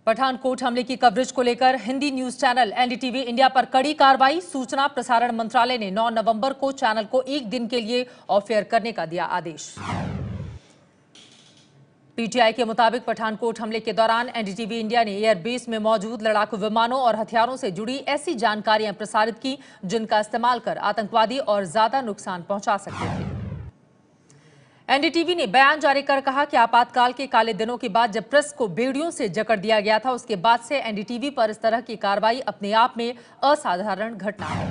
पठानकोट हमले की कवरेज को लेकर Hindi news channel NDTV India पर कड़ी कार्रवाई। सूचना प्रसारण मंत्रालय ने 9 नवंबर को चैनल को एक दिन के लिए ऑफ एयर करने का दिया आदेश। पीटीआई के मुताबिक पठानकोट हमले के दौरान एनडीटीवी इंडिया ने एयरबेस में मौजूद लड़ाकू विमानों और हथियारों से जुड़ी ऐसी जानकारियां प्रसारित की जिनका इस्तेमाल कर आतंकवादी और ज्यादा नुकसान पहुंचा सकते थे। एनडीटीवी ने बयान जारी कर कहा कि आपातकाल के काले दिनों के बाद जब प्रेस को बेड़ियों से जकड़ दिया गया था, उसके बाद से एनडीटीवी पर इस तरह की कार्रवाई अपने आप में असाधारण घटना है।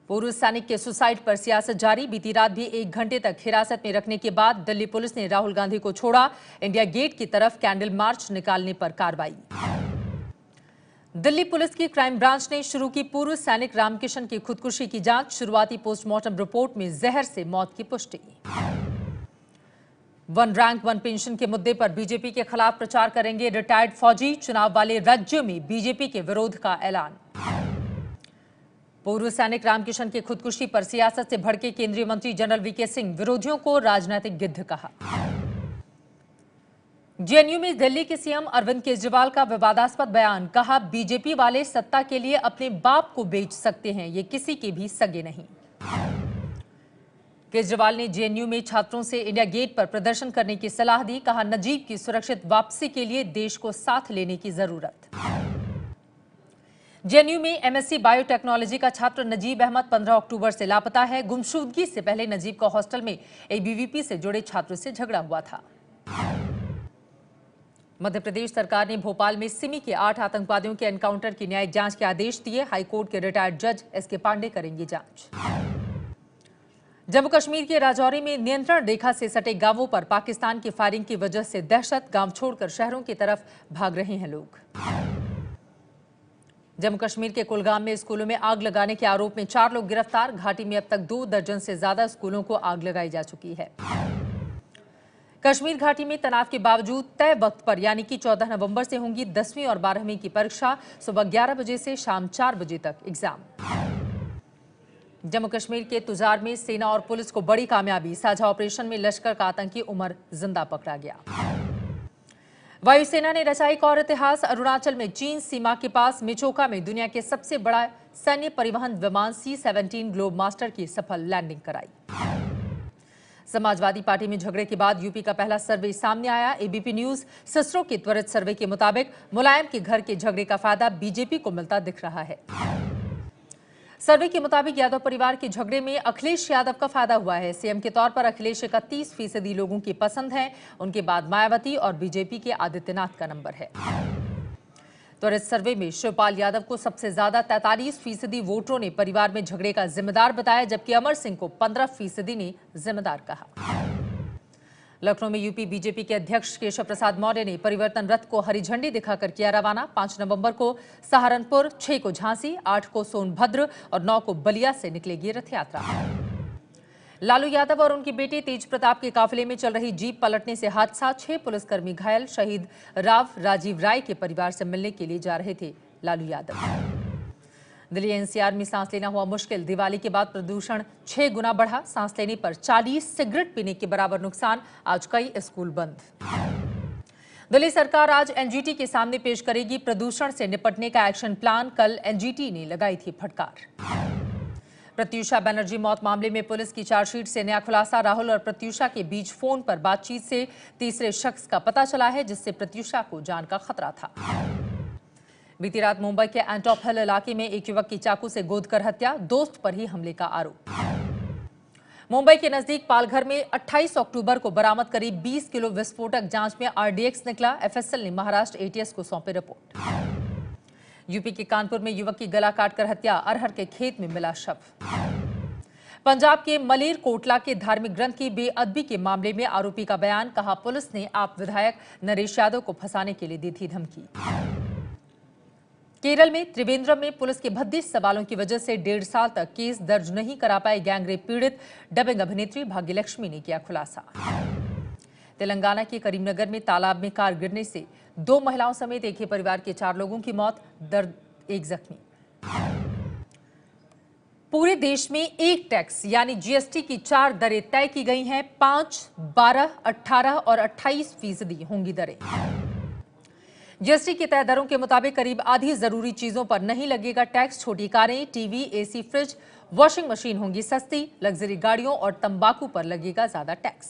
पूर्व सैनिक के सुसाइड पर सियासत जारी। बीती रात भी 1 घंटे तक हिरासत में रखने के बाद दिल्ली पुलिस ने राहुल गांधी को छोड़ा। इंडिया गेट की तरफ कैंडल मार्च निकालने पर कार्रवाई। दिल्ली पुलिस की क्राइम ब्रांच ने शुरू की पूर्व सैनिक रामकिशन की खुदकुशी की जांच। शुरुआती पोस्टमार्टम रिपोर्ट में जहर से मौत की पुष्टि। वन रैंक वन पेंशन के मुद्दे पर बीजेपी के खिलाफ प्रचार करेंगे रिटायर्ड फौजी। चुनाव वाले राज्यों में बीजेपी के विरोध का ऐलान। पूर्व सैनिक रामकिशन की खुदकुशी पर सियासत से भड़के केंद्रीय मंत्री जनरल वीके सिंह, विरोधियों को राजनीतिक गिद्ध कहा। जेएनयू में दिल्ली के सीएम अरविंद केजरीवाल का विवादास्पद बयान। कहा, बीजेपी वाले सत्ता के लिए अपने बाप को बेच सकते हैं, ये किसी के भी सगे नहीं। केजरीवाल ने जेएनयू में छात्रों से इंडिया गेट पर प्रदर्शन करने की सलाह दी। कहा, नजीब की सुरक्षित वापसी के लिए देश को साथ लेने की जरूरत। जेएनयू में एमएससी बायोटेक्नोलॉजी का छात्र नजीब अहमद 15 अक्टूबर से लापता है। गुमशुदगी से पहले नजीब का हॉस्टल में एबीवीपी से जुड़े छात्रों से झगड़ा हुआ था। मध्य प्रदेश सरकार ने भोपाल में सिमी के 8 आतंकवादियों के एनकाउंटर की न्यायिक जांच के आदेश दिए। हाईकोर्ट के रिटायर्ड जज एसके पांडे करेंगे जांच। जम्मू कश्मीर के राजौरी में नियंत्रण रेखा से सटे गांवों पर पाकिस्तान की फायरिंग की वजह से दहशत। गांव छोड़कर शहरों की तरफ भाग रहे हैं लोग। जम्मू कश्मीर के कुलगाम में स्कूलों में आग लगाने के आरोप में 4 लोग गिरफ्तार। घाटी में अब तक 2 दर्जन से ज्यादा स्कूलों को आग लगाई जा चुकी है। कश्मीर घाटी में तनाव के बावजूद तय वक्त पर यानी कि 14 नवंबर से होंगी 10वीं और 12वीं की परीक्षा। सुबह 11 बजे से शाम 4 बजे तक एग्जाम। जम्मू कश्मीर के तुजार में सेना और पुलिस को बड़ी कामयाबी। साझा ऑपरेशन में लश्कर का आतंकी उमर जिंदा पकड़ा गया। वायुसेना ने रचा एक और इतिहास। अरुणाचल में चीन सीमा के पास मिचोका में दुनिया के सबसे बड़ा सैन्य परिवहन विमान C-17 ग्लोब मास्टर की सफल लैंडिंग कराई। समाजवादी पार्टी में झगड़े के बाद यूपी का पहला सर्वे सामने आया। एबीपी न्यूज सिस्रो के त्वरित सर्वे के मुताबिक मुलायम के घर के झगड़े का फायदा बीजेपी को मिलता दिख रहा है। सर्वे के मुताबिक यादव परिवार के झगड़े में अखिलेश यादव का फायदा हुआ है। सीएम के तौर पर अखिलेश 31% लोगों की पसंद है। उनके बाद मायावती और बीजेपी के आदित्यनाथ का नंबर है। त्वरित सर्वे में शिवपाल यादव को सबसे ज्यादा 43% वोटरों ने परिवार में झगड़े का जिम्मेदार बताया, जबकि अमर सिंह को 15% ने जिम्मेदार कहा। लखनऊ में यूपी बीजेपी के अध्यक्ष केशव प्रसाद मौर्य ने परिवर्तन रथ को हरी झंडी दिखाकर किया रवाना। 5 नवंबर को सहारनपुर, 6 को झांसी, 8 को सोनभद्र और 9 को बलिया से निकलेगी रथ यात्रा। लालू यादव और उनकी बेटी तेज प्रताप के काफिले में चल रही जीप पलटने से हादसा। 6 पुलिसकर्मी घायल। शहीद राव राजीव राय के परिवार से मिलने के लिए जा रहे थे लालू यादव। दिल्ली एनसीआर में सांस लेना हुआ मुश्किल। दिवाली के बाद प्रदूषण 6 गुना बढ़ा। सांस लेने पर 40 सिगरेट पीने के बराबर नुकसान। आज कई स्कूल बंद। दिल्ली सरकार आज एनजीटी के सामने पेश करेगी प्रदूषण से निपटने का एक्शन प्लान। कल एनजीटी ने लगाई थी फटकार। प्रत्यूषा बनर्जी मौत मामले में पुलिस की चार्जशीट से नया खुलासा। राहुल और प्रत्यूषा के बीच फोन पर बातचीत से तीसरे शख्स का पता चला है, जिससे प्रत्यूषा को जान का खतरा था। बीती रात मुंबई के एंटॉप हिल इलाके में एक युवक की चाकू से गोदकर हत्या। दोस्त पर ही हमले का आरोप। मुंबई के नजदीक पालघर में 28 अक्टूबर को बरामद करीब 20 किलो विस्फोटक। जांच में आरडीएक्स निकला। एफएसएल ने महाराष्ट्र एटीएस को सौंपी रिपोर्ट। यूपी के कानपुर में युवक की गला काटकर हत्या। अरहर के खेत में मिला शव। पंजाब के मलेर कोटला के धार्मिक ग्रंथ की बेअदबी के मामले में आरोपी का बयान। कहा, पुलिस ने आप विधायक नरेश यादव को फंसाने के लिए दी थी धमकी। केरल में त्रिवेंद्रम में पुलिस के भद्दे सवालों की वजह से 1.5 साल तक केस दर्ज नहीं करा पाई गैंगरेप पीड़ित डबिंग अभिनेत्री भाग्यलक्ष्मी ने किया खुलासा। तेलंगाना के करीमनगर में तालाब में कार गिरने से 2 महिलाओं समेत एक ही परिवार के 4 लोगों की मौत, दर्द एक जख्मी। पूरे देश में एक टैक्स यानी जीएसटी की 4 दरें तय की गई हैं। 5, 12, 18 और 28% होंगी दरें। जीएसटी की तय दरों के मुताबिक करीब आधी जरूरी चीजों पर नहीं लगेगा टैक्स। छोटी कारें, TV, AC, fridge, washing machine होंगी सस्ती। लग्जरी गाड़ियों और तंबाकू पर लगेगा ज्यादा टैक्स।